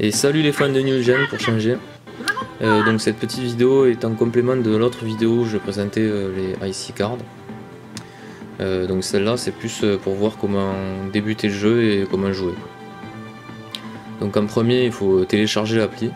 Et salut les fans de New Gen pour changer. Donc cette petite vidéo est en complément de l'autre vidéo où je présentais les IC cards. Donc celle-là c'est plus pour voir comment débuter le jeu et comment jouer. Donc en premier il faut télécharger l'appli.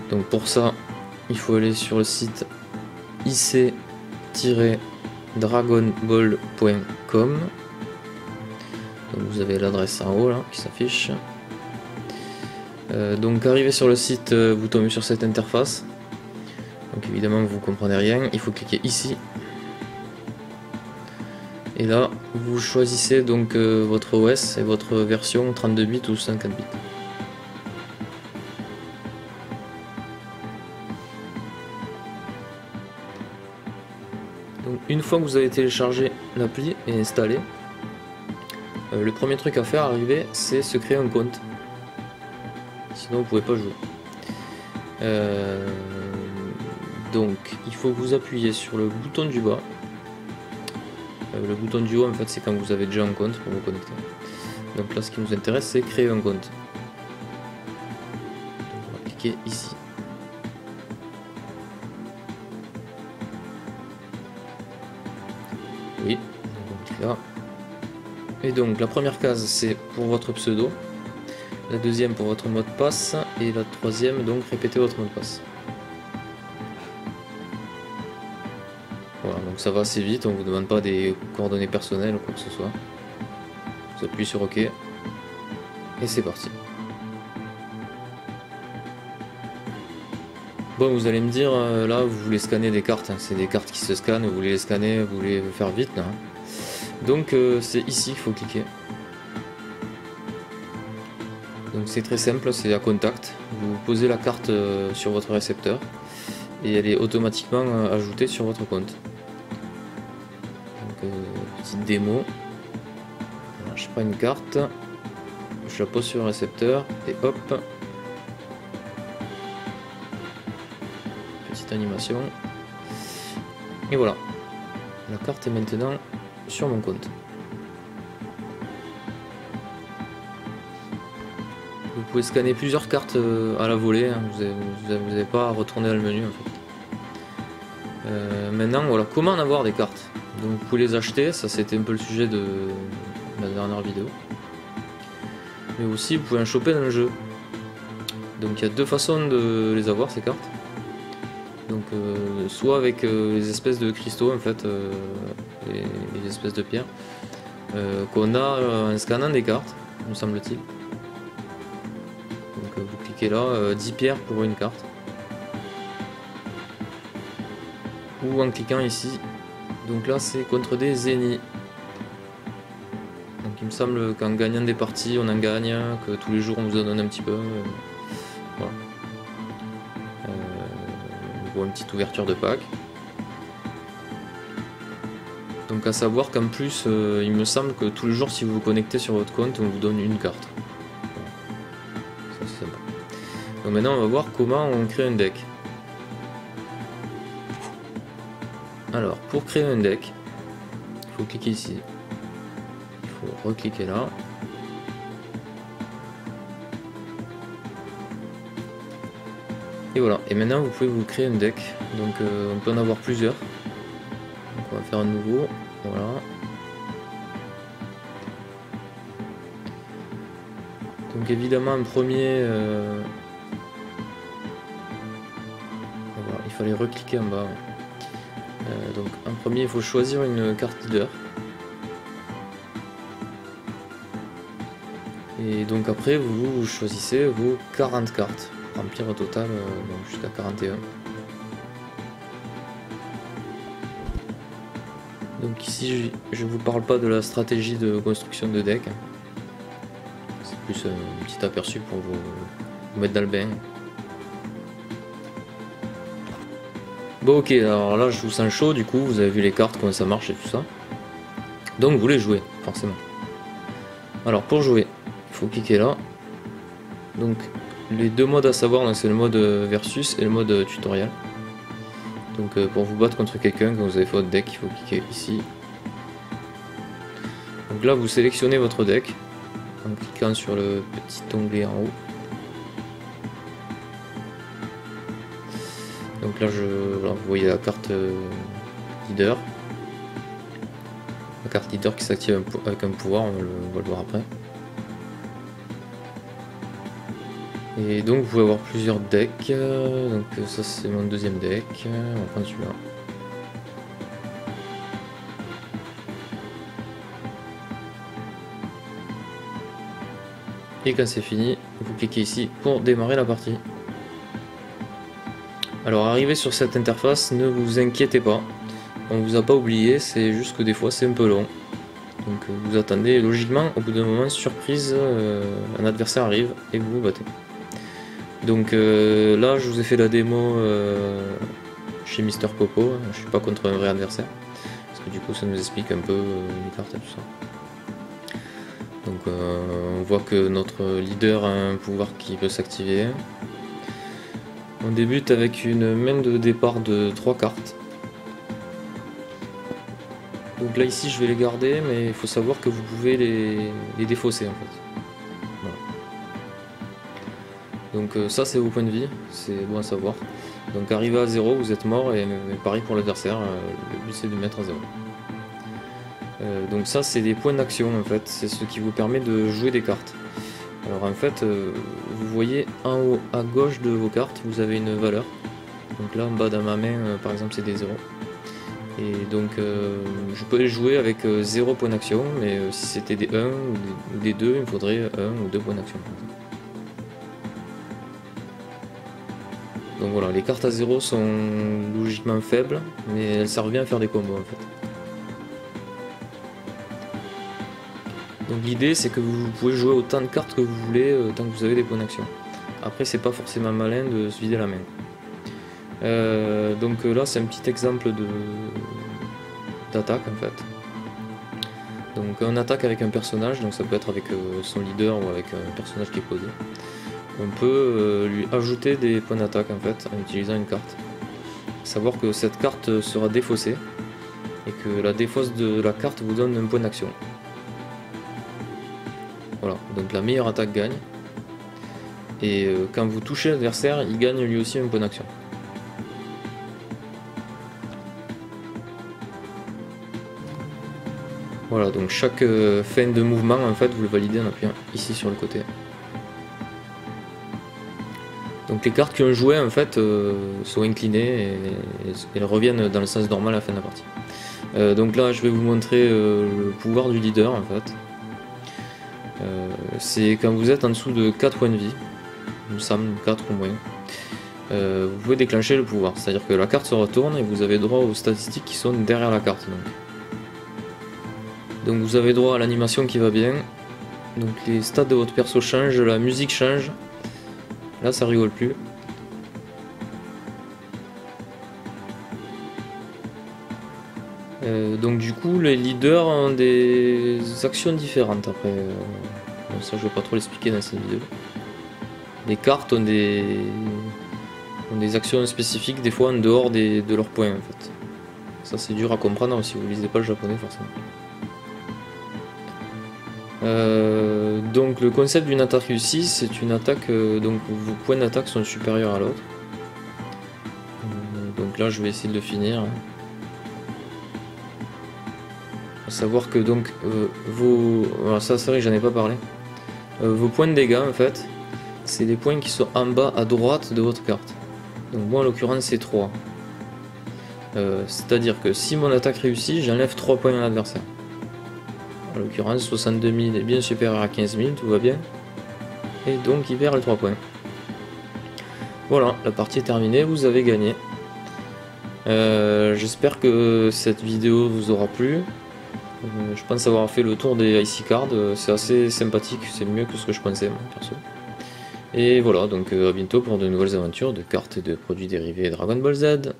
Donc pour ça il faut aller sur le site ic-dragonball.com. Donc vous avez l'adresse en haut là qui s'affiche. Donc arrivé sur le site, vous tombez sur cette interface. Donc évidemment vous comprenez rien, il faut cliquer ici. Et là vous choisissez donc votre OS et votre version 32 bits ou 54 bits. Donc une fois que vous avez téléchargé l'appli et installé, le premier truc à faire arriver c'est se créer un compte. Sinon vous pouvez pas jouer. Donc il faut que vous appuyez sur le bouton du bas. Le bouton du haut en fait c'est quand vous avez déjà un compte pour vous connecter. Donc là ce qui nous intéresse c'est créer un compte. Donc, on va cliquer ici. Oui, on clique là. Et donc la première case c'est pour votre pseudo. La deuxième pour votre mot de passe et la troisième donc répétez votre mot de passe. Voilà, donc ça va assez vite, on ne vous demande pas des coordonnées personnelles ou quoi que ce soit. Vous appuyez sur OK et c'est parti. Bon, vous allez me dire, là vous voulez scanner des cartes, hein. C'est des cartes qui se scannent, vous voulez les scanner, vous voulez le faire vite là. Donc c'est ici qu'il faut cliquer. Donc c'est très simple, c'est à contact. Vous posez la carte sur votre récepteur et elle est automatiquement ajoutée sur votre compte. Donc petite démo. Alors, je prends une carte, je la pose sur le récepteur et hop. Petite animation. Et voilà. La carte est maintenant sur mon compte. Vous pouvez scanner plusieurs cartes à la volée, hein. Vous n'avez pas à retourner dans le menu en fait. Maintenant voilà, comment en avoir des cartes. Donc vous pouvez les acheter, ça c'était un peu le sujet de la dernière vidéo. Mais aussi vous pouvez en choper dans le jeu. Donc il y a deux façons de les avoir ces cartes. Donc soit avec les espèces de cristaux en fait, les espèces de pierres, qu'on a en scannant des cartes, me semble-t-il. Donc vous cliquez là, 10 pierres pour une carte. Ou en cliquant ici. Donc là c'est contre des zéniths. Donc il me semble qu'en gagnant des parties on en gagne, que tous les jours on vous en donne un petit peu. Voilà. On voit une petite ouverture de pack. Donc à savoir qu'en plus il me semble que tous les jours si vous vous connectez sur votre compte on vous donne une carte. Donc maintenant on va voir comment on crée un deck. Alors pour créer un deck, il faut cliquer ici. Il faut recliquer là. Et voilà. Et maintenant vous pouvez vous créer un deck. Donc on peut en avoir plusieurs. Donc on va faire un nouveau. Voilà. Donc évidemment en premier voilà, il fallait recliquer en bas. Donc en premier il faut choisir une carte leader. Et donc après vous choisissez vos 40 cartes. Remplir au total jusqu'à 41. Donc ici je vous parle pas de la stratégie de construction de deck. C'est plus un petit aperçu pour vous mettre dans le bain. Bon ok, alors là je vous sens chaud, du coup vous avez vu les cartes, comment ça marche et tout ça. Donc vous voulez jouer, forcément. Alors pour jouer, il faut cliquer là. Donc les deux modes à savoir, c'est le mode versus et le mode tutoriel. Donc pour vous battre contre quelqu'un, quand vous avez fait votre deck, il faut cliquer ici. Donc là vous sélectionnez votre deck. en cliquant sur le petit onglet en haut. Donc là, voilà, vous voyez la carte leader. La carte leader qui s'active avec un pouvoir, on va le voir après. Et donc vous pouvez avoir plusieurs decks. Donc ça c'est mon deuxième deck. On va prendre celui-là. Et quand c'est fini, vous cliquez ici pour démarrer la partie. Alors arrivé sur cette interface, ne vous inquiétez pas, on vous a pas oublié, c'est juste que des fois c'est un peu long. Donc vous attendez, logiquement au bout d'un moment, surprise, un adversaire arrive et vous vous battez. Donc là je vous ai fait la démo chez Mister Popo, je suis pas contre un vrai adversaire, parce que du coup ça nous explique un peu les cartes et tout ça. Donc on voit que notre leader a un pouvoir qui peut s'activer. On débute avec une main de départ de 3 cartes. Donc là ici je vais les garder, mais il faut savoir que vous pouvez les défausser en fait. Voilà. Donc ça c'est vos points de vie, c'est bon à savoir. Donc arrivé à 0 vous êtes mort et pareil pour l'adversaire, le but c'est de mettre à 0. Donc ça c'est des points d'action en fait, c'est ce qui vous permet de jouer des cartes. Alors en fait vous voyez en haut à gauche de vos cartes vous avez une valeur. Donc là en bas dans ma main par exemple c'est des 0. Et donc je peux les jouer avec 0 points d'action, mais si c'était des 1 ou des 2 il me faudrait 1 ou 2 points d'action. Donc voilà, les cartes à 0 sont logiquement faibles, mais elles servent bien à faire des combos en fait. Donc l'idée c'est que vous pouvez jouer autant de cartes que vous voulez tant que vous avez des points d'action. Après c'est pas forcément malin de se vider la main. Donc là c'est un petit exemple d'attaque en fait. Donc on attaque avec un personnage, donc ça peut être avec son leader ou avec un personnage qui est posé. On peut lui ajouter des points d'attaque en fait en utilisant une carte. Savoir que cette carte sera défaussée et que la défausse de la carte vous donne un point d'action. Voilà, donc la meilleure attaque gagne. Et quand vous touchez l'adversaire, il gagne lui aussi un point d'action. Voilà, donc chaque fin de mouvement, en fait, vous le validez en appuyant ici sur le côté. Donc les cartes qui ont joué, en fait, sont inclinées et elles reviennent dans le sens normal à la fin de la partie. Donc là, je vais vous montrer le pouvoir du leader, en fait. C'est quand vous êtes en dessous de 4 points de vie, il me semble 4 ou moins, vous pouvez déclencher le pouvoir, c'est-à-dire que la carte se retourne et vous avez droit aux statistiques qui sont derrière la carte. Donc vous avez droit à l'animation qui va bien, donc les stats de votre perso changent, la musique change, là ça rigole plus. Donc du coup les leaders ont des actions différentes après, ça je vais pas trop l'expliquer dans cette vidéo. Les cartes ont des actions spécifiques des fois en dehors de leurs points en fait. Ça c'est dur à comprendre si vous lisez pas le japonais forcément. Donc le concept d'une attaque réussie, c'est une attaque donc vos points d'attaque sont supérieurs à l'autre. Donc là je vais essayer de le finir. Faut savoir que donc alors ça c'est vrai que j'en ai pas parlé. Vos points de dégâts en fait, c'est les points qui sont en bas à droite de votre carte. Donc moi en l'occurrence c'est 3. C'est-à-dire que si mon attaque réussit, j'enlève 3 points à l'adversaire. En l'occurrence 62 000 est bien supérieur à 15 000, tout va bien. Et donc il perd les 3 points. Voilà, la partie est terminée, vous avez gagné. J'espère que cette vidéo vous aura plu. Je pense avoir fait le tour des IC cards, c'est assez sympathique, c'est mieux que ce que je pensais moi, perso. Et voilà, donc à bientôt pour de nouvelles aventures de cartes et de produits dérivés Dragon Ball Z.